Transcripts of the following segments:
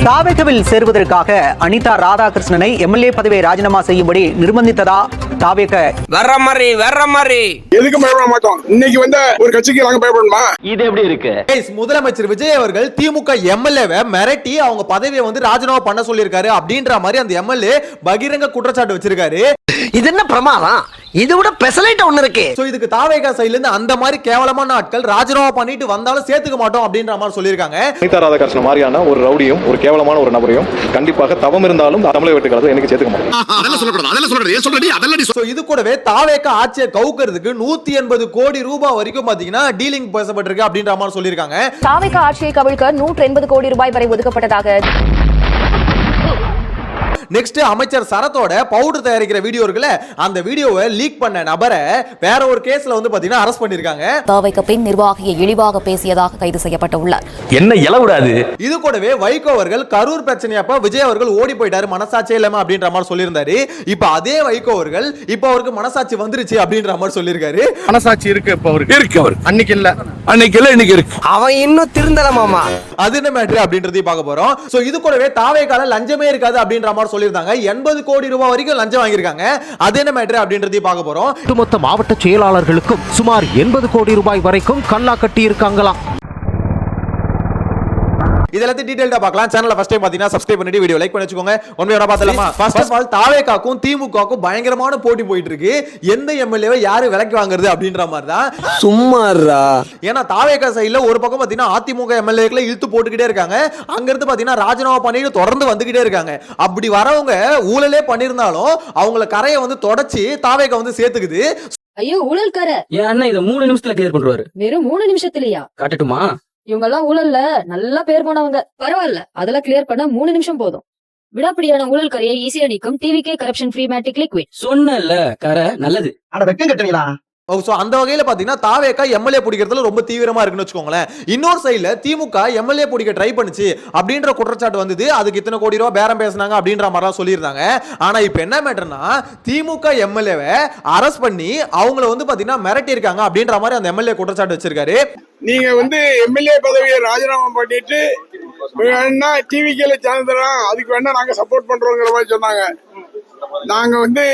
தாவேகவில் சேருவதற்காக Anitha ராதாகிருஷ்ணனை MLA பதவியை ராஜினாமா செய்யும்படி நிர்பந்தித்ததா தாவேக? வர்ற மாதிரி எதுக்கு பயப்பட மாட்டோம். இன்னைக்கு வந்த ஒரு கட்சிக்கு நாங்க பயப்படணுமா? இது எப்படி இருக்கு? முதலமைச்சர் விஜய் அவர்கள் திமுக எம்எல்ஏவை மிரட்டி அவங்க பதவியை வந்து ராஜினாமா பண்ண சொல்லியிருக்காரு அப்படின்ற மாதிரி அந்த எம்எல்ஏ பகிரங்க குற்றச்சாட்டு வச்சிருக்காரு. இது என்ன பிரமாதம்? இது விட பெசலைட் ஒண்ணு இருக்கு. சோ இதுக்கு தாவேகா சைடுல இருந்து அந்த மாதிரி கேவலமான ஆட்கள் ராஜினாமா பண்ணிட்டு வந்தாலும் சேர்த்துக்க மாட்டோம் அப்படின்ற மாதிரி சொல்லியிருக்காங்க. அனிதா ராதாகிருஷ்ணன் மாதிரியான ஒரு ரவுடியும் ஒரு கேவலமான ஒரு நபரையும் கண்டிப்பாக தவம் இருந்தாலும் தமிழக வெட்டுக்கிறது எனக்கு சேர்த்துக்க மாட்டோம். இது கூடவே தாவேகா ஆட்சியை கவுக்கிறதுக்கு 180 கோடி ரூபாய் வரைக்கும் பாத்தீங்கன்னா டீலிங் பேசப்பட்டிருக்கு அப்படின்ற மாதிரி சொல்லியிருக்காங்க. தாவேகா ஆட்சியை கவிழ்க்க 180 கோடி ரூபாய் வரை ஒதுக்கப்பட்டதாக. நெக்ஸ்ட் அமைச்சர் சரத்தோட பவுடர் தயாரிக்கிற வீடியோ இருக்குல்ல, அந்த வீடியோவை லீக் பண்ண நபரை வேற ஒரு கேஸ்ல வந்து பாத்தீங்கன்னா அரெஸ்ட் பண்ணிருக்காங்க. தாவேகா பெண் நிர்வாகியை இழிவாக பேசியதாக கைது செய்யப்பட்டுள்ளார். என்ன இலவுடாது? இது கூடவே வைகோ அவர்கள் கரூர் பிரச்சனையப்ப விஜய் அவர்கள் ஓடி போயிட்டாரு, மனசாட்சியே இல்லாம அப்படின்ற மாதிரி சொல்லியிருந்தாரு. இப்ப அதே வைகோ அவர்கள் இப்ப அவருக்கு மனசாட்சி வந்துருச்சு அப்படின்ற மாதிரி சொல்லியிருக்காரு. மனசாட்சி இருக்கு இப்ப அவருக்கு. இருக்கு அவர். அன்னைக்கு இல்ல இன்னைக்கு இருக்கு. அவன் இன்னும் திருந்தல மாமா. அது என்ன மேட்டர் அப்படின்றதையும் பார்க்க போறோம். சோ இது கூடவே தாவேகால லஞ்சமே இருக்காது அப்படின்ற மாதிரி சொல்லியிருந்தாங்க. 80 கோடி ரூபாய் வரைக்கும் லஞ்சம் வாங்கியிருக்காங்க. அது என்ன மேட்டர் அப்படின்றதையும் பார்க்க போறோம். ஒட்டுமொத்த மாவட்ட செயலாளர்களுக்கும் சுமார் 80 கோடி ரூபாய் வரைக்கும் கல்லா கட்டி இருக்காங்களாம். இதெல்லாம் டீடைலா பார்க்கலாம். சேனலை ஃபர்ஸ்ட் டைம் பாத்தீங்கன்னா சப்ஸ்கிரைப் பண்ணிட்டு வீடியோ லைக் பண்ணி வச்சுக்கோங்க. உண்மையோட பார்த்தலாமா? ஃபர்ஸ்ட் ஆஃப் ஆல் தாவேகாக்கும் திமுகவுக்கும் பயங்கரமான போட்டி போயிட்டு இருக்கு. எந்த எம்எல்ஏவை யாரு விலக்கி வாங்குறது அப்படின்ற மாதிரி தான். சும்மாறா. ஏன்னா தாவேகா சைடுல ஒரு பக்கம் பாத்தீங்கன்னா அதிமுக எம்எல்ஏக்களை இழுத்து போட்டுக்கிட்டே இருக்காங்க. அங்க இருந்து பாத்தீங்கன்னா ராஜினாமா பண்ணிட்டு தொடர்ந்து வந்துகிட்டே இருக்காங்க. அப்படி வரவங்க ஊழலே பண்ணிருந்தாலும் அவங்கள கரையை வந்து தொடச்சி தாவேகா வந்து சேர்த்துக்குது. ஐயோ ஊழல்கார ஏன்னா இத 3 நிமிஷத்துல கிளியர் பண்ணுவாரு. வெறும் 3 நிமிஷத்துலயா? காட்டட்டுமா? இவங்க எல்லாம் ஊழல்ல நல்லா பேர் போனவங்க. பரவாயில்ல, அதெல்லாம் கிளியர் பண்ண 3 நிமிஷம் போதும். விடாப்படியான ஊழல்காரியை ஈஸியா நீக்கும் டிவிகே கரப்ஷன் ஃப்ரீ மேட்டிக் லிக்விட். சொன்னல கரை நல்லது. அட வெக்கம் கட்டுவீங்களா? அந்த வகையில பாத்தீங்கன்னா தாவேகா எம்எல்ஏ பிடிக்கிறதுல ரொம்ப தீவிரமா இருக்குன்னு வச்சுக்கோங்களேன். இன்னொரு சைடுல திமுக எம்எல்ஏ பிடிக்க ட்ரை பண்ணுச்சு அப்படின்ற குற்றச்சாட்டு வந்தது. அதுக்கு இத்தனை கோடி ரூபாய் பேரம் பேசினாங்க அப்படின்ற மாதிரி சொல்லியிருந்தாங்க. ஆனா இப்ப என்ன மேட்டர்னா திமுக எம்எல்ஏவை அரெஸ்ட் பண்ணி அவங்கள வந்து பாத்தீங்கன்னா மிரட்டி இருக்காங்க அப்படின்ற மாதிரி அந்த எம்எல்ஏ குற்றச்சாட்டு வச்சிருக்காரு. நீங்க வந்து எம்எல்ஏ பதவியை ராஜினாமா பண்ணிட்டு வேணா டிவிக்கேல சேர்ந்துறோம், அதுக்கு வேணா நாங்க சப்போர்ட் பண்றோங்கிற மாதிரி சொன்னாங்க. நாங்க வந்து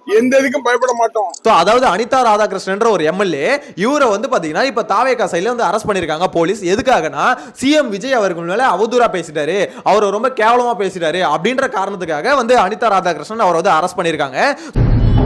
எந்த இதுக்கும் பயப்பட மாட்டோம். அதாவது அனிதா ராதாகிருஷ்ணன்ற ஒரு எம்எல்ஏ இவரை வந்து பாத்தீங்கன்னா இப்ப தாவேகா சைடுல வந்து அரெஸ்ட் பண்ணிருக்காங்க போலீஸ். எதுக்காகனா சிஎம் விஜய் அவர்கள் மேல அவதூறா பேசிட்டாரு, அவர் ரொம்ப கேவலமா பேசிட்டாரு அப்படின்ற காரணத்துக்காக வந்து அனிதா ராதாகிருஷ்ணன் அவர் வந்து அரெஸ்ட் பண்ணிருக்காங்க.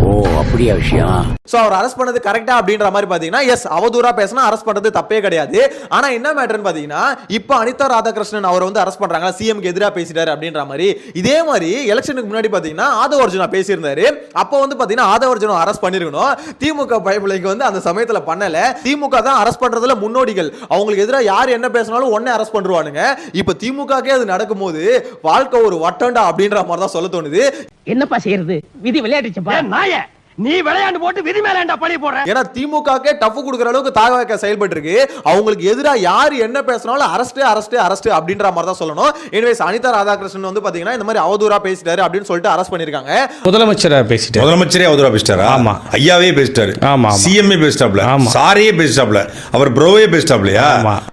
ஓ அப்படியா விஷயம்? சோ அவர் அரெஸ்ட் பண்ணது கரெக்டா அப்படின்ற மாதிரி பாத்தீங்கன்னா எஸ், அவதூறா பேசினா அரெஸ்ட் பண்றது தப்பே கிடையாது. ஆனா என்ன மேட்டர்னு பாத்தீங்கன்னா இப்ப அனிதா ராதாகிருஷ்ணன் அவர் வந்து அரெஸ்ட் பண்றாங்க, சிஎம்க்கு எதிராக பேசிட்டாரு அப்படின்ற மாதிரி. இதே மாதிரி எலெக்ஷனுக்கு முன்னாடி பாத்தீங்கன்னா ஆதவ அர்ஜுனா பேசியிருந்தாரு. அப்ப வந்து பாத்தீங்கன்னா ஆதவ அர்ஜுனா அரெஸ்ட் பண்ணிருக்கணும். திமுக பைபிளைக்கு வந்து அந்த சமயத்துல பண்ணல. திமுக தான் அரெஸ்ட் பண்றதுல முன்னோடிகள். அவங்களுக்கு எதிராக யார் என்ன பேசினாலும் உடனே அரெஸ்ட் பண்ணுவானுங்க. இப்ப திமுகக்கே அது நடக்கும்போது வாழ்க்கை ஒரு வட்டண்டா அப்படின்ற மாதிரி தான் சொல்ல தோணுது. என்னப்பா செய்யறது? விதி விளையாடுச்சுப்பா. நாய நீ விளையாண்டு போட்டு விதி மேலேண்டா பழி போடுற. ஏன்னா திமுகக்கே டஃப் கொடுக்குற அளவுக்கு தாவேகா செயல்பட்டு இருக்கு. அவங்களுக்கு எதிராக யார் என்ன பேசினாலும் அரஸ்ட் அப்படின்ற மாதிரி தான் சொல்லணும். எனிவேஸ் அனிதா ராதாகிருஷ்ணன் வந்து பாத்தீங்கன்னா இந்த மாதிரி அவதூறா பேசிட்டாரு அப்படின்னு சொல்லிட்டு அரெஸ்ட் பண்ணிருக்காங்க. முதலமைச்சரே அவதூறா பேசிட்டாரா? ஆமா. ஐயாவே பேசிட்டாரு. ஆமா. சிஎம்ஏ பேசிட்டாப்ல. சாரியே பேசிட்டாப்ல. அவர் ப்ரோவே பேசிட்டாப்லையா?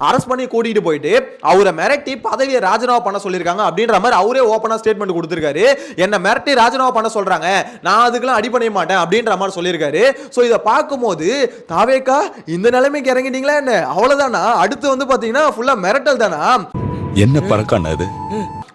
அரெஸ்ட் பண்ணி கூட்டிட்டு போயிட்டு அவரை மிரட்டி பதவியை ராஜினாமா பண்ண சொல்லிருக்காங்க அப்படின்ற மாதிரி அவரே ஓபனா ஸ்டேட்மெண்ட் கொடுத்திருக்காரு. என்ன மிரட்டி ராஜினாமா பண்ண சொல்றாங்க, நான் அதுக்கெல்லாம் அடி பண்ண மாட்டேன் அப்படின்ற மாதிரி சொல்லியிருக்காரு. சோ இத பாக்கும்போது தாவேகா இந்த நிலைமைக்கு இறங்கிட்டீங்களா என்ன? அவ்வளவுதானா? அடுத்து வந்து பாத்தீங்கன்னா ஃபுல்லா மிரட்டல் தானா? என்ன பறக்கான அது?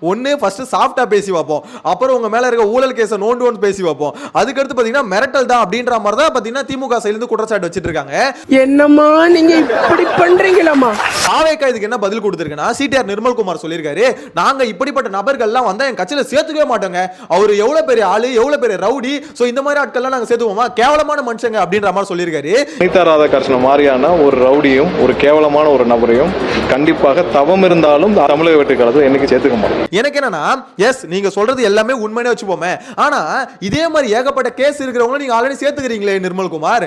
ஒன்னு ஃபர்ஸ்ட் சாஃப்டா பேசி வைப்போம், அப்புறம் உங்க மேல இருக்க ஊழல் கேஸ நோண்டு பேசி வைப்போம், அதுக்கு அடுத்து பாத்தீங்கன்னா மிரட்டல் தான் அப்படின்ற மாதிரி தான் பாத்தீங்கன்னா திமுக சைடுல இருந்து குற்றச்சாட்டு வச்சிட்டு இருக்காங்க. என்னம்மா நீங்க இப்படி பண்றீங்களாமா? தாவேகா இதுக்கு என்ன பதில் கொடுத்திருக்குன்னா சிடிஆர் நிர்மல்குமார் சொல்லியிருக்காரு, நாங்க இப்படிப்பட்ட நபர்கள்லாம் வந்தா என் கட்சியில சேர்த்துக்கவே மாட்டோங்க. அவர் எவ்வளவு பெரிய ஆளு, எவ்வளவு பெரிய ரவுடி, சோ இந்த மாதிரி ஆட்கள்லாம் நாங்க சேர்த்துவோமா, கேவலமான மனுஷங்க அப்படின்ற மாதிரி சொல்லியிருக்காரு. அனிதா ராதாகிருஷ்ணன் மாதிரியான ஒரு ரவுடியும் ஒரு கேவலமான ஒரு நபரையும் கண்டிப்பாக தவம் இருந்தாலும் தமிழக வெட்டுக்கிறது எனக்கு சேர்த்துக்க மாட்டோம். எனக்கு என்னன்னா எஸ் நீங்க சொல்றது எல்லாமே உண்மைனே வச்சுப்போமே, ஆனா இதே மாதிரி ஏகப்பட்ட கேஸ் இருக்கிறவங்க நீங்க ஆல்ரெடி சேர்த்துக்கிறீங்களே நிர்மல்குமார்.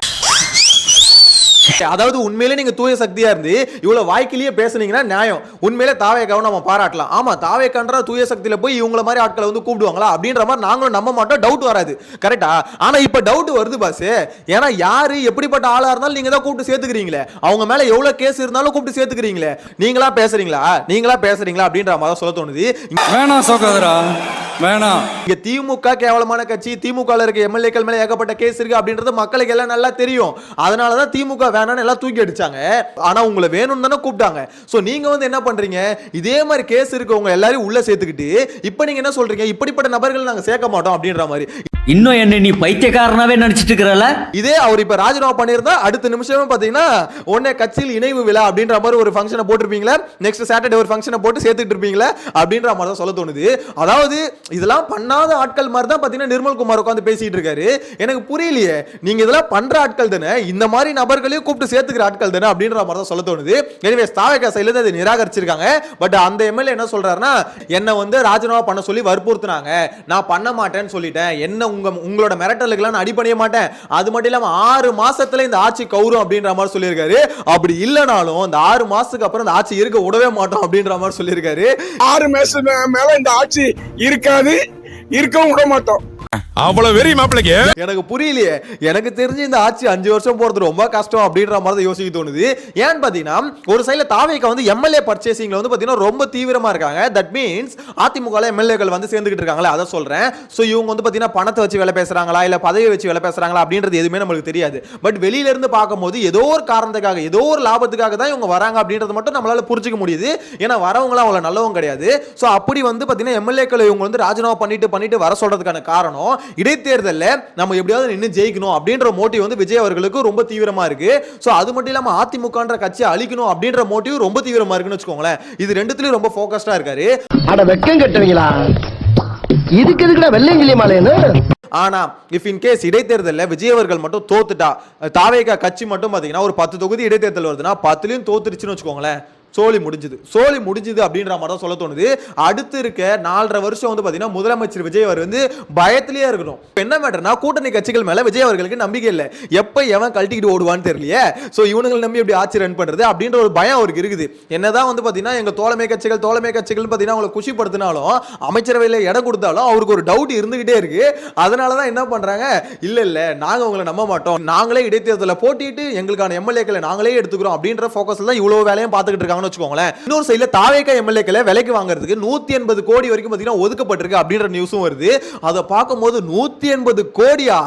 அதாவது உண்மையிலே நீங்க தூய சக்தியா இருந்து இவ்வளவு வாய்க்கிலேயே பேசுனீங்கன்னா நியாயம். உண்மையிலே தாவேக்காவை நம்ம பாராட்டலாம். ஆமா, தாவேக்கான்ற தூய சக்தியில போய் இவங்கள மாதிரி ஆட்களை வந்து கூப்பிடுவாங்களா அப்படின்ற மாதிரி நாங்களும் நம்ப மாட்டோம். டவுட் வராது, கரெக்டா? ஆனா இப்ப டவுட் வருது பாஸ். ஏன்னா யாரு எப்படிப்பட்ட ஆளா இருந்தாலும் நீங்க தான் கூப்பிட்டு சேர்த்துக்கிறீங்களே, அவங்க மேல எவ்வளவு கேஸ் இருந்தாலும் கூப்பிட்டு சேர்த்துக்கிறீங்களே, நீங்களா பேசுறீங்களா அப்படின்ற மாதிரி சொல்ல தோணுது. வேணாம் சோகதரா, வேணாம். இங்க திமுக கேவலமான கட்சி, திமுக இருக்க எம்எல்ஏக்கள் மேல ஏகப்பட்ட கேஸ் இருக்கு அப்படின்றது மக்களுக்கு எல்லாம் நல்லா தெரியும். அதனாலதான் திமுக வேணான்னு எல்லாம் தூக்கி அடிச்சாங்க. ஆனா உங்களை வேணும்னு தானே கூப்பிட்டாங்க. சோ நீங்க வந்து என்ன பண்றீங்க, இதே மாதிரி கேஸ் இருக்கவங்க எல்லாரும் உள்ள சேர்த்துக்கிட்டு இப்ப நீங்க என்ன சொல்றீங்க, இப்படிப்பட்ட நபர்கள் நாங்க சேர்க்க மாட்டோம் அப்படின்ற மாதிரி. இன்னும் என்ன நீ பைத்தியக்காரனாவே நினைச்சிட்டு இருக்கறல? இதே அவர் இப்ப ராஜினாமா பண்ணிருந்தா அடுத்த நிமிஷமே பாத்தீங்கன்னா உடனே கட்சியில் இணைவு விழா அப்படின்ற மாதிரி ஒரு ஃபங்க்ஷனை போட்டிருப்பீங்களா, நெக்ஸ்ட் சாட்டர்டே ஒரு ஃபங்க்ஷனை போட்டு சேர்த்துட்டு இருப்பீங்களா அப்படின்ற மாதிரி தான் சொல்ல தோணுது. அதாவது இதெல்லாம் பண்ணாத ஆட்கள் மாதிரி தான் பாத்தீங்கன்னா நிர்மல்குமார் உட்கார்ந்து பேசிட்டு இருக்காரு. எனக்கு புரியலையே, நீங்க இதெல்லாம் பண்ற ஆட்கள் தானே, இந்த மாதிரி நபர்களையும் கூப்பிட்டு சேர்த்துக்கிற ஆட்கள் தானே அப்படின்ற மாதிரி தான் சொல்ல தோணுது. எனிவேஸ் தாவேகா சைடுல இருந்து அதை நிராகரிச்சிருக்காங்க. பட் அந்த எம்எல்ஏ என்ன சொல்றாருன்னா, என்ன வந்து ராஜினாமா பண்ண சொல்லி வற்புறுத்துனாங்க, நான் பண்ண மாட்டேன்னு சொல்லிட்டேன், என்ன உங்களோட மிரட்டலுக்குலாம் நான் அடிபணிய மாட்டேன், அது மட்டும் இல்லாம 6 மாசத்துல இந்த ஆட்சி கவுரும் அப்படின்ற மாதிரி சொல்லியிருக்காரு. அப்படி இல்லனாலும் இந்த 6 மாசத்துக்கு அப்புறம் இந்த ஆட்சி இருக்க விடவே மாட்டோம் அப்படின்ற மாதிரி சொல்லியிருக்காரு. 6 மாசம் மேல இந்த ஆட்சி இருக்காது, இருக்கவும் விட மாட்டோம். அவ்வளவு வெறி மாப்பிளைக்கு எனக்கு புரியலையே. எனக்கு தெரிஞ்சு இந்த ஆட்சி 5 வருஷம் போறது ரொம்ப கஷ்டம் அப்படின்ற மாதிரி யோசிக்க தோணுது. ஏன்னு பாத்தீங்கன்னா ஒரு சைடுல தாவேகா வந்து எம்எல்ஏ பர்ச்சேசிங்ல வந்து பாத்தீங்கன்னா ரொம்ப தீவிரமா இருக்காங்க. தட் மீன்ஸ் அதிமுக எம்எல்ஏக்கள் வந்து சேர்ந்துகிட்டு இருக்காங்களே, அதை சொல்றேன். சோ இவங்க வந்து பாத்தீங்கன்னா பணத்தை வச்சு வேலை பேசுறாங்களா இல்ல பதவியை வச்சு வேலை பேசுறாங்களா அப்படின்றது எதுவுமே நம்மளுக்கு தெரியாது. பட் வெளியில இருந்து பார்க்கும்போது ஏதோ ஒரு காரணத்துக்காக, ஏதோ ஒரு லாபத்துக்காக தான் இவங்க வராங்க அப்படின்றது மட்டும் நம்மளால புரிஞ்சுக்க முடியுது. ஏன்னா வரவங்களாம் அவ்வளவு நல்லவங்க கிடையாது. சோ அப்படி வந்து பாத்தீங்கன்னா எம்எல்ஏக்கள் இவங்க வந்து ராஜினாமா பண்ணிட்டு வர சொல்றதுக்கான காரணம் இடைத்தேர்தல்ல நம்ம எப்படியாவது நின்னு ஜெயிக்கணும் அப்படின்ற மோட்டிவ் வந்து விஜய் அவர்களுக்கு ரொம்ப தீவிரமா இருக்கு. சோ அது மட்டும் இல்லாம அதிமுகன்ற கட்சி அழிக்கணும் அப்படின்ற மோட்டிவ் ரொம்ப தீவிரமா இருக்குன்னு வச்சுக்கோங்களேன். இது ரெண்டுத்துலயும் ரொம்ப ஃபோக்கஸ்டா இருக்காரு. அட வெக்கம் கட்டுவீங்களா, இதுக்கு எதுக்குடா வெள்ளையங்கிலி மாலைன்னு? ஆனா இஃப் இன் கேஸ் இடைத்தேர்தலில் விஜய் அவர்கள் மட்டும் தோத்துட்டா, தாவேகா கட்சி மட்டும் பாத்தீங்கன்னா ஒரு 10 தொகுதி இடைத்தேர்தல் வருதுன்னா 10லயும் தோத்துருச்சுன்னு வச்சுக்கோங்களேன், சோலி முடிஞ்சது அப்படின்ற மாதிரி தான் சொல்ல தோணுது. அடுத்து இருக்க 4.5 வருஷம் வந்து பாத்தீங்கன்னா முதலமைச்சர் விஜய் அவர் வந்து பயத்திலேயே இருக்கணும். என்ன மேட்டர்னா கூட்டணி கட்சிகள் மேல விஜய் அவர்களுக்கு நம்பிக்கை இல்லை. எப்ப எவன் கழட்டிக்கிட்டு ஓடுவான்னு தெரியலையே. சோ இவனுங்களை நம்பி எப்படி ஆட்சி ரன் பண்றது அப்படின்ற ஒரு பயம் அவருக்கு இருக்குது. என்னதான் வந்து பாத்தீங்கன்னா எங்க தோழமை கட்சிகள் பாத்தீங்கன்னா அவங்களை குஷிப்படுத்தினாலும் அமைச்சரவையில இடம் கொடுத்தாலும் அவருக்கு ஒரு டவுட் இருந்துகிட்டே இருக்கு. அதனாலதான் என்ன பண்றாங்க, இல்ல நாங்க உங்களை நம்ப மாட்டோம், நாங்களே இடைத்தேர்தலில் போட்டிட்டு எங்களுக்கான எம்எல்ஏக்களை நாங்களே எடுத்துக்கிறோம் அப்படின்ற போக்கஸ்ல தான் இவ்வளவு வேலையும் பார்த்துக்கிட்டு இருக்காங்க. இன்னொரு சைடுல தாவேகா எம்எல்ஏக்களை விலைக்கு வாங்குறதுக்கு 180 கோடி வரைக்கும் பாத்தீங்கன்னா ஒதுக்கப்பட்டிருக்கு அப்படின்ற நியூஸும் வருது. அதை பார்க்கும்போது 180 கோடியா?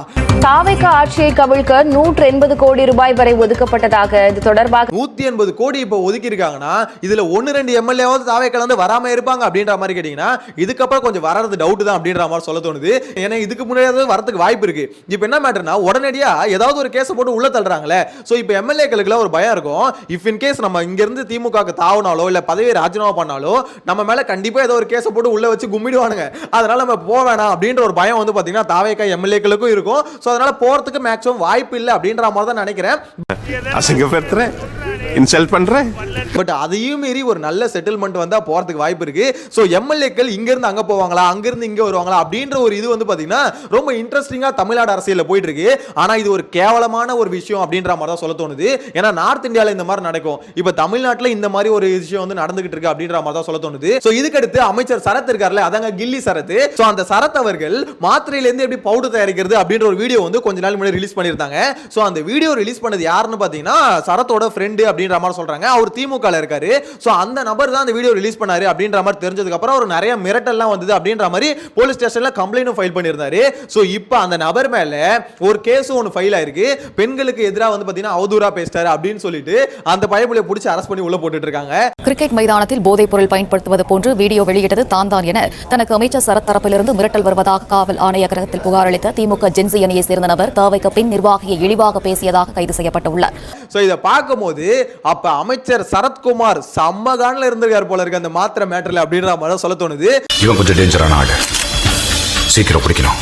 தாவேகா ஆட்சியை கவிழ்க்க 180 கோடி ரூபாய் வரை ஒதுக்கப்பட்டதாக இது தொடர்பாக 180 கோடி இப்ப ஒதுக்கி இருக்காங்கன்னா இதுல 1-2 எம்எல்ஏவாவது தாவேக்கால வந்து வராம இருப்பாங்க அப்படின்ற மாதிரி கேட்டீங்கன்னா இதுக்கப்புறம் கொஞ்சம் வரது டவுட் தான் அப்படின்ற மாதிரி சொல்ல தோணுது. ஏன்னா இதுக்கு முன்னாடி வரதுக்கு வாய்ப்பு இருக்கு. இப்ப என்ன மேட்டர்னா உடனடியா ஏதாவது ஒரு கேஸ் போட்டு உள்ள தள்ளுறாங்களே. சோ இப்ப எம்எல்ஏக்களுக்கு ஒரு பயம் இருக்கும். இஃப் இன் கேஸ் நம்ம இங்க இருந்து திமுக தாவனாலோ இல்ல பதவியை ராஜினாமா பண்ணாலோ நம்ம மேல கண்டிப்பா ஏதோ ஒரு கேஸ் போட்டு உள்ள வச்சு கும்மிடுவானுங்க. அதனால நம்ம போக வேணாம் அப்படின்ற ஒரு பயம் வந்து பாத்தீங்கன்னா தாவேகா எம்எல்ஏக்களுக்கும் இருக்கும். சோ அதனால போறதுக்கு மேக்ஸிமம் வாய்ப்பு இல்லை அப்படின்ற மாதிரி தான் நினைக்கிறேன். அசிங்கப்படுத்துறேன், இன்சல்ட் பண்றேன். பட் அதையும் மீறி ஒரு நல்ல செட்டில்மெண்ட் வந்தா போறதுக்கு வாய்ப்பு இருக்கு. சோ எம்எல்ஏக்கள் இங்க இருந்து அங்க போவாங்களா, அங்க இருந்து இங்க வருவாங்களா அப்படின்ற ஒரு இது வந்து பாத்தீங்கன்னா ரொம்ப இன்ட்ரெஸ்டிங்கா தமிழ்நாடு அரசியல்ல போயிட்டு இருக்கு. ஆனா இது ஒரு கேவலமான ஒரு விஷயம் அப்படின்ற மாதிரி தான் சொல்ல தோணுது. ஏன்னா நார்த் இந்தியால இந்த மாதிரி நடக்கும், இப்ப தமிழ்நாட்டுல இந்த மாதிரி ஒரு விஷயம் வந்து நடந்துகிட்டு இருக்கு அப்படின்ற மாதிரி தான் சொல்ல தோணுது. சோ இதுக்கு அடுத்து அமைச்சர் சரத் இருக்கார்ல, அதாங்க கில்லி சரத். சோ அந்த சரத் அவர்கள் மாத்திரையில இருந்து எப்படி பவுடர் தயாரிக்கிறது அப்படின்ற ஒரு வீடியோ வந்து கொஞ்ச நாள் முன்னாடி ரிலீஸ் பண்ணிருந்தாங்க. சோ அந்த வீடியோ ரிலீஸ் பண்ணது யாருன்னு பாத்தீங்கன்னா சரத்தோட ஃப்ரெண்ட் அப்படின்ற மாதிரி சொல்றாங்க. அவர் திமுகல இருக்காரு. சோ அந்த நபர் தான் அந்த வீடியோ ரிலீஸ் பண்ணாரு அப்படின்ற மாதிரி தெரிஞ்சதுக்கு அப்புறம் அவர் நிறைய மிரட்டல்லாம் வந்தது அப்படின்ற மாதிரி போலீஸ் ஸ்டேஷன்ல கம்ப்ளைண்ட் ஃபைல் பண்ணிருந்தாரு. சோ இப்போ அந்த நபர் மேல ஒரு கேஸ் ஒன்னு ஃபைல் ஆயிருக்கு. பெண்களுக்கு எதிராக வந்து பாத்தீங்கன்னா அவதூறா பேசிட்டாரு அப்படின்னு சொல்லிட்டு அந்த பயப்புலையை பிடிச்சி அரெஸ்ட் பண்ணி உள்ள போட்டுட்டு இருக்காங்க. கிரிக்கெட் மைதானத்தில் போதைப் பொருள் பயன்படுத்துவது போன்று வீடியோ வெளியிட்டது தான் என தனக்கு அமைச்சர் சரத் தரப்பிலிருந்து மிரட்டல் வருவதாக காவல் ஆணையரகத்தில் புகார் அளித்த திமுக ஜென்சி அணியை சேர்ந்த நபர் தாவைக்கு பின் நிர்வாகியை இழிவாக பேசியதாக கைது செய்யப்பட்டுள்ளார். சோ இத பார்க்கும்போது அப்ப அமைச்சர் சரத்குமார் சம்மகான்ல இருந்திருக்கார் போல இருக்கு அந்த மாத்திரை மேட்டர்ல அப்படின்ற மாதிரி சொல்ல தோணுது. இவன் கொஞ்சம் டேஞ்சரான ஆளு, சீக்கிரம் பிடிக்கணும்.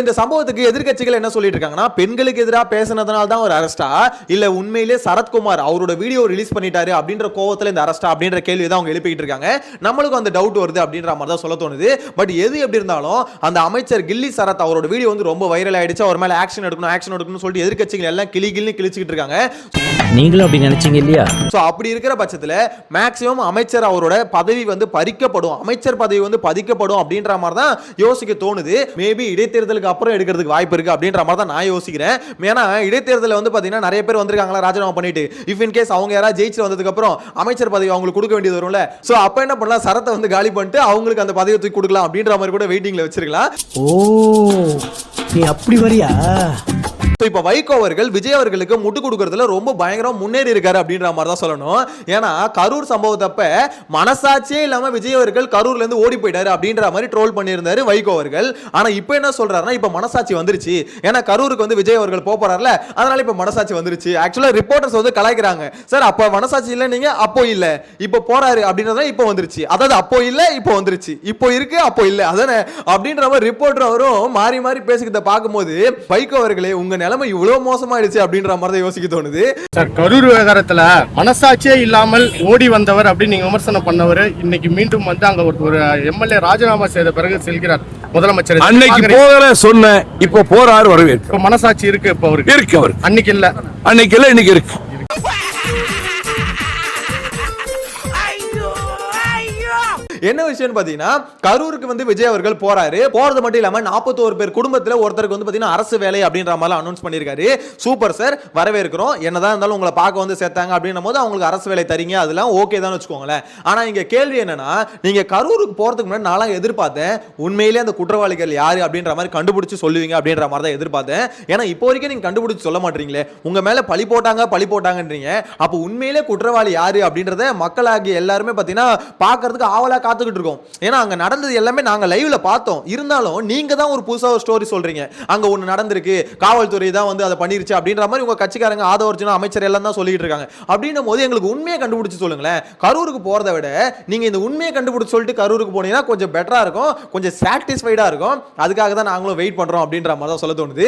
இந்த சம்பவத்துக்கு எதிர்க்கட்சிகள் என்ன சொல்லிட்டு இருக்காங்கன்னா, பெண்களுக்கு எதிராக பேசினதுனால தான் ஒரு அரெஸ்டா, இல்ல உண்மையிலே சரத்குமார் அவரோட வீடியோ ரிலீஸ் பண்ணிட்டாரு அப்படின்ற கோவத்துல இந்த அரெஸ்டா அப்படின்ற கேள்வி தான் அவங்க எழுப்பிட்டு இருக்காங்க. நம்மளுக்கு அந்த டவுட் வருது அப்படின்ற மாதிரி தான் சொல்ல தோணுது. பட் எது எப்படி இருந்தாலும் அந்த அமைச்சர் கில்லி சரத் அவரோட வீடியோ வந்து ரொம்ப வைரல் ஆயிடுச்சு. அவர் மேல ஆக்ஷன் எடுக்கணும்னு சொல்லிட்டு எதிர்க்கட்சிகள் எல்லாம் கிழிச்சிட்டு இருக்காங்க. நீங்களும் அப்படி நினைச்சீங்க இல்லையா? சோ அப்படி இருக்கிற பட்சத்துல மேக்ஸிமம் அமைச்சர் அவரோட பதவி வந்து பறிக்கப்படும், அமைச்சர் பதவி வந்து பதிக்கப்படும் அப்படின்ற மாதிரி தான் யோசிக்க தோணுது. மேபி இடைத்தேர்தலுக்கு அப்புறம் எடுக்கிறதுக்கு வாய்ப்பு இருக்கு அப்படின்ற மாதிரி தான் நான் யோசிக்கிறேன். ஏன்னா இடைத்தேர்தலில் வந்து பாத்தீங்கன்னா நிறைய பேர் வந்திருக்காங்களா ராஜினாமா பண்ணிட்டு, இஃப் இன் கேஸ் அவங்க யாராவது ஜெயிச்சு வந்ததுக்கு அப்புறம் அமைச்சர் பதவி அவங்களுக்கு கொடுக்க வேண்டியது வரும்ல. சோ அப்ப என்ன பண்ணலாம், சரத்தை வந்து காலி பண்ணிட்டு அவங்களுக்கு அந்த பதவியை தூக்கி கொடுக்கலாம் அப்படின்ற மாதிரி கூட வெயிட்டிங்ல வச்சிருக்கலாம். ஓ, நீ அப்படி வரியா? இப்ப வைகோ அவர்கள் விஜய் அவர்களுக்கு முட்டு கொடுக்கறதுல ரொம்ப பயங்கரமா முன்னேறி இருக்காரு அப்படின்ற மாதிரி தான் சொல்லணும். ஏன்னா கரூர் சம்பவத்தப்ப மனசாட்சியே இல்லாம விஜய் அவர்கள் கரூர்ல இருந்து ஓடி போயிட்டாரு அப்படின்ற மாதிரி ட்ரோல் பண்ணியிருந்தாரு வைகோ அவர்கள். ஆனா இப்ப என்ன சொல்றாருன்னா, இப்ப மனசாட்சி வந்துருச்சு, ஏன்னா கரூருக்கு வந்து விஜய் அவர்கள் போறாருல, அதனால இப்ப மனசாட்சி வந்துருச்சு. ஆக்சுவலா ரிப்போர்ட்டர்ஸ் வந்து கலாய்க்கிறாங்க, சார் அப்ப மனசாட்சி இல்ல நீங்க, அப்போ இல்ல இப்ப போறாரு அப்படின்றத இப்ப வந்துருச்சு, அதாவது அப்போ இல்ல இப்போ வந்துருச்சு, இப்போ இருக்கு அப்போ இல்ல அதானே அப்படின்ற மாதிரி ரிப்போர்ட்டர் அவரும் மாறி மாறி பேசிக்கிறத பார்க்கும்போது வைகோ அவர்களே உங்க நிலைமை இவ்வளவு மோசமாயிடுச்சு அப்படின்ற மாதிரி தான் யோசிக்க தோணுது. சார், கரூர் விவகாரத்துல மனசாட்சியே இல்லாமல் ஓடி வந்தவர் அப்படின்னு நீங்க விமர்சனம் பண்ணவர் இன்னைக்கு மீண்டும் வந்து அங்க ஒரு எம்எல்ஏ ராஜினாமா செய்த பிறகு செல்கிறார் முதலமைச்சர். அன்னைக்கு போகிற சொன்ன இப்ப போறாரு வரவேற்பு. இப்ப மனசாட்சி இருக்கு, இப்ப அவருக்கு இருக்கு. அவர் அன்னைக்கு இல்ல, அன்னைக்கு இல்ல இன்னைக்கு இருக்கு. என்ன விஷயம் பாத்தீங்கன்னா, கரூருக்கு வந்து விஜய் அவர்கள் போறாரு. போறது மட்டும் இல்லாம 41 பேர் குடும்பத்துல ஒருத்தருக்கு வந்து பாத்தீங்கன்னா அரசு வேலை அப்படின்ற மாதிரி அனௌன்ஸ் பண்ணிருக்காரு. சூப்பர் சார், வரவேற்கிறோம். என்னதான் இருந்தாலும் உங்களை பார்க்க வந்து சேர்த்தாங்க அப்படின்னும் போது அவங்களுக்கு அரசு வேலை தரீங்க, அதெல்லாம் ஓகே தான் வச்சுக்கோங்களேன். ஆனா இங்க கேள்வி என்னன்னா, நீங்க கரூருக்கு போறதுக்கு முன்னாடி நான் எதிர்பார்த்தேன் உண்மையிலேயே அந்த குற்றவாளிகள் யாரு அப்படின்ற மாதிரி கண்டுபிடிச்சு சொல்லுவீங்க அப்படின்ற மாதிரி தான் எதிர்பார்த்தேன். ஏன்னா இப்போ வரைக்கும் நீங்க கண்டுபிடிச்சு சொல்ல மாட்டீங்களே, உங்க மேல பழி போட்டாங்கன்றீங்க. அப்ப உண்மையிலே குற்றவாளி யாரு அப்படின்றத மக்களாகிய எல்லாருமே பாத்தீங்கன்னா பாக்குறதுக்கு ஆவலா காத்துக்கிட்டு இருக்கோம். ஏன்னா அங்க நடந்தது எல்லாமே நாங்க லைவ்ல பார்த்தோம். இருந்தாலும் நீங்க தான் ஒரு புதுசா ஒரு ஸ்டோரி சொல்றீங்க, அங்க ஒண்ணு நடந்திருக்கு, காவல்துறை தான் வந்து அதை பண்ணிருச்சு அப்படின்ற மாதிரி உங்க கட்சிக்காரங்க ஆதவர்ஜுனா அமைச்சர் எல்லாம் தான் சொல்லிட்டு இருக்காங்க. அப்படின்னும் போது எங்களுக்கு உண்மையை கண்டுபிடிச்சு சொல்லுங்களேன். கரூருக்கு போறதை விட நீங்க இந்த உண்மையை கண்டுபிடிச்சு சொல்லிட்டு கரூருக்கு போனீங்கன்னா கொஞ்சம் பெட்டரா இருக்கும், கொஞ்சம் சாட்டிஸ்ஃபைடா இருக்கும். அதுக்காக தான் நாங்களும் வெயிட் பண்றோம் அப்படின்ற மாதிரி தான் சொல்ல தோணுது.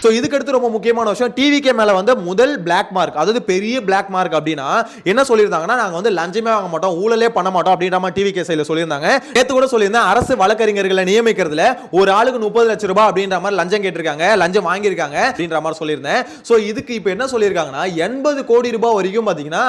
சோ இதுக்கு அடுத்து ரொம்ப முக்கியமான விஷயம், டிவிகே மேல வந்து முதல் பிளாக் மார்க், அதாவது பெரிய பிளாக் மார்க் அப்படின்னா என்ன சொல்லியிருந்தாங்கன்னா, நாங்க வந்து லஞ்சமே வாங்க மாட்டோம், ஊழலே பண்ண மாட்டோம் அப்படின்ற மாதிரி டிவிகே சைடுல சொல்லியிருந்தாங்க. நேத்து கூட சொல்லியிருந்தேன், அரசு வழக்கறிஞர்களை நியமிக்கிறதுல ஒரு ஆளுக்கு 30 லட்சம் ரூபாய் அப்படின்ற மாதிரி லஞ்சம் கேட்டிருக்காங்க, லஞ்சம் வாங்கியிருக்காங்க அப்படின்ற மாதிரி சொல்லியிருந்தேன். சோ இதுக்கு இப்ப என்ன சொல்லியிருக்காங்கன்னா, 80 கோடி ரூபாய் வரைக்கும் பாத்தீங்கன்னா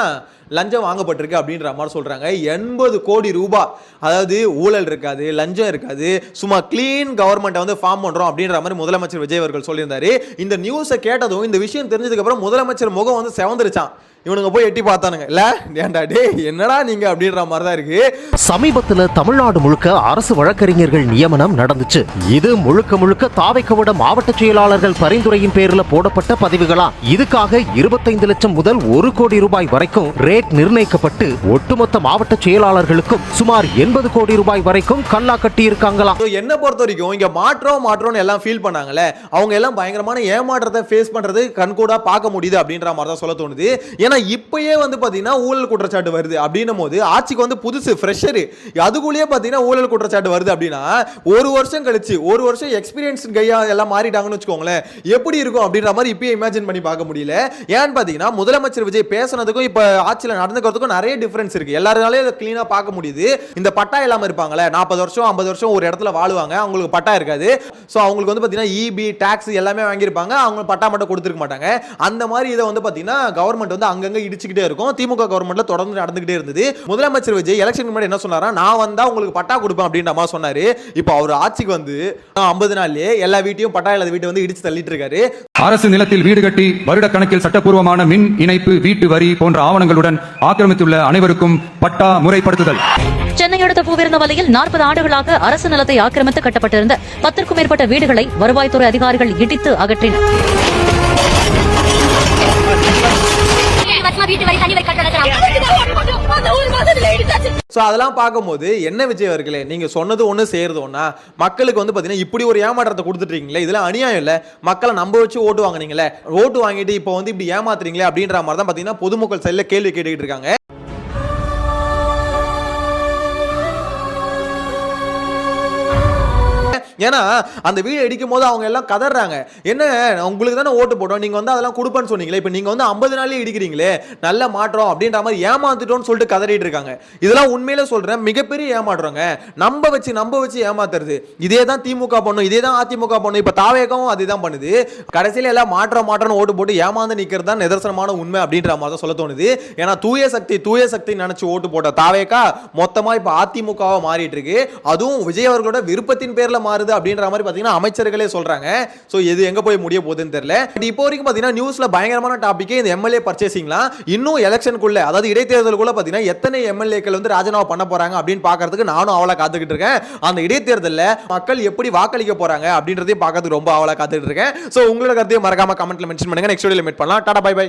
லஞ்சம் வாங்கப்பட்டிருக்கு அப்படின்ற மாதிரி சொல்றாங்க. 80 கோடி ரூபாய், அதாவது ஊழல் இருக்காது, லஞ்சம் இருக்காது, சும்மா கிளீன் கவர்மெண்ட் வந்து ஃபார்ம் பண்றோம் அப்படின்ற மாதிரி முதலமைச்சர் விஜய் அவர்கள் சொல்லியிருந்தாரு. இந்த நியூஸை கேட்டதும், இந்த விஷயம் தெரிஞ்சதுக்கு அப்புறம் முதலமைச்சர் முகம் வந்து செவந்துருச்சான். இவனுங்க போய் எட்டி பார்த்தானுங்க, இல்ல ஏன்டா டே என்னடா நீங்க அப்படின்ற மாதிரி தான் இருக்கு. சமீபத்துல தமிழ்நாடு முழுக்க அரசு வழக்கறிஞர்கள் நியமனம் நடந்துச்சு. இது முழுக்க முழுக்க தாவைக்கவிட மாவட்ட செயலாளர்கள் பரிந்துரையின் பேர்ல போடப்பட்ட பதவிகளா. இதுக்காக 25 லட்சம் முதல் 1 கோடி ரூபாய் வரைக்கும் ரேட் நிர்ணயிக்கப்பட்டு ஒட்டுமொத்த மாவட்ட செயலாளர்களுக்கும் சுமார் 80 கோடி ரூபாய் வரைக்கும் கல்லா கட்டி இருக்காங்களாம். என்ன பொறுத்த வரைக்கும் இங்க மாற்றோம் எல்லாம் ஃபீல் பண்ணாங்கல்ல, அவங்க எல்லாம் பயங்கரமான ஏமாற்றத்தை ஃபேஸ் பண்றது கண்கூடா பார்க்க முடியுது அப்படின்ற மாதிரி தான் சொல்ல தோணுது. இப்பயே வந்து பாத்தீங்கன்னா ஊழல் குற்றச்சாட்டு வருது அப்படின்னும் போது, ஆட்சிக்கு வந்து புதுசு ஃப்ரெஷர், அதுக்குள்ளேயே பாத்தீங்கன்னா ஊழல் குற்றச்சாட்டு வருது அப்படின்னா, ஒரு வருஷம் கழிச்சு, ஒரு வருஷம் எக்ஸ்பீரியன்ஸ் கையா எல்லாம் மாறிட்டாங்கன்னு வச்சுக்கோங்களேன், எப்படி இருக்கும் அப்படின்ற மாதிரி இப்பயே இமேஜின் பண்ணி பார்க்க முடியல. ஏன்னு பாத்தீங்கன்னா முதலமைச்சர் விஜய் பேசுனதுக்கும் இப்ப ஆட்சியில் நடந்துக்கிறதுக்கும் நிறைய டிஃபரன்ஸ் இருக்கு. எல்லாராலையும் அதை கிளீனா பார்க்க முடியுது. இந்த பட்டா இல்லாம இருப்பாங்களே, 40 வருஷம் 50 வருஷம் ஒரு இடத்துல வாழுவாங்க, அவங்களுக்கு பட்டா இருக்காது. சோ அவங்களுக்கு வந்து பாத்தீங்கன்னா இபி டாக்ஸ் எல்லாமே வாங்கியிருப்பாங்க, அவங்க பட்டா மட்டும் கொடுத்துருக்க மாட்டாங்க. அந்த மாதிரி இதை வந்து பாத்தீங்கன்னா கவர்மெண்ட் வந்து அங்கங்க இடிச்சுக்கிட்டே இருக்கும். திமுக கவர்மெண்ட்ல தொடர்ந்து நடந்துகிட்டே இருந்தது. முதலமைச்சர் விஜய் எலெக்ஷன் முன்னாடி என்ன சொன்னாரா, நான் வந்தா உங்களுக்கு பட்டா கொடுப்பேன் அப்படின்ற மாதிரி சொன்னாரு. இப்போ அவர் ஆட்சிக்கு வந்து 50 நாள்லயே எல்லா வீட்டையும் பட்டா இல்லாத வீட்டை வந்து இடிச்சு தள்ளிட்டு இருக்காரு. அரசு நிலத்தில் வீடு கட்டி வருட கணக்கில் சட்டப்பூர்வமான மின் இணைப்பு, வீட்டு வரி போன்ற ஆவணங்களுடன் ஆக்கிரமித்துள்ள அனைவருக்கும் பட்டா முறைப்படுத்துதல். சென்னை அடுத்த பூவிருந்தவல்லியில் 40 ஆண்டுகளாக அரசு நிலத்தை ஆக்கிரமித்து கட்டப்பட்டிருந்த 10க்கும் மேற்பட்ட வீடுகளை வருவாய்த்துறை அதிகாரிகள் இடித்து அகற்றினர். அதெல்லாம் பார்க்கும்போது என்ன விஜய் அவர்களே, நீங்க சொன்னது ஒண்ணு செய்யறது ஒண்ணா, மக்களுக்கு வந்து பாத்தீங்கன்னா இப்படி ஒரு ஏமாற்றத்தை கொடுத்துட்டீங்களே, இதுல அநியாயம் இல்ல, மக்களை நம்ப வச்சு ஓட்டு வாங்குனீங்களே, ஓட்டு வாங்கிட்டு இப்போ வந்து இப்படி ஏமாத்துறீங்களே அப்படின்ற மாதிரி தான் பாத்தீங்கன்னா பொதுமக்கள் சைடுல கேள்வி கேட்டுக்கிட்டு இருக்காங்க. ஏன்னா அந்த வீடு இடிக்கும் போது அவங்க எல்லாம் கதறாங்க, என்ன உங்களுக்கு தானே ஓட்டு போட்டோம், நீங்க வந்து அதெல்லாம் கொடுப்பேன்னு சொன்னீங்களே, இப்போ நீங்க வந்து 50 நாள்லயே இடிக்கிறீங்களே, நல்ல மாற்றம் அப்படின்ற மாதிரி ஏமாந்துட்டோம்னு சொல்லிட்டு கதறிட்டு இருக்காங்க. இதெல்லாம் உண்மையிலே சொல்றேன் மிகப்பெரிய ஏமாற்றங்க, நம்ப வச்சு ஏமாத்துறது. இதே தான் திமுக பண்ணும், இதே தான் அதிமுக பண்ணும், இப்ப தாவேகவும் அதே தான் பண்ணுது. கடைசியில எல்லாம் மாற்றம் ஓட்டு போட்டு ஏமாந்து நிக்கிறது தான் நிதர்சனமான உண்மை அப்படின்ற மாதிரி தான் சொல்ல தோணுது. ஏன்னா தூய சக்தி நினைச்சு ஓட்டு போட்ட தாவேகா மொத்தமா இப்ப அதிமுகவா மாறிட்டு இருக்கு. அதுவும் விஜய் அவர்களோட விருப்பத்தின் பேர்ல மாறுது அப்படின்ற மாதிரி பாத்தீங்கன்னா அமைச்சர்களே சொல்றாங்க. சோ இது எங்க போய் முடிய போகுதுன்னு தெரியல. இப்போ வரைக்கும் பாத்தீங்கன்னா நியூஸ்ல பயங்கரமான டாபிக் இந்த எம்எல்ஏ பர்ச்சேசிங்லாம். இன்னும் எலெக்ஷனுக்குள்ள அதாவது இடைத்தேர்தலுக்குள்ள பாத்தீங்கன்னா எத்தனை எம்எல்ஏக்கள் வந்து ராஜினாமா பண்ண போறாங்க அப்படின்னு பாக்குறதுக்கு நானும் அவளை காத்துக்கிட்டு இருக்கேன். அந்த இடைத்தேர்தல்ல மக்கள் எப்படி வாக்களிக்க போறாங்க அப்படின்றதையும் பார்க்கறதுக்கு ரொம்ப அவளை காத்துக்கிட்டு இருக்கேன். சோ உங்களோட கருத்தையும் மறக்காம கமெண்ட்ல மென்ஷன் பண்ணுங்க. நெக்ஸ்ட் வீடியோல மீட் பண்ணலாம். Tata bye by.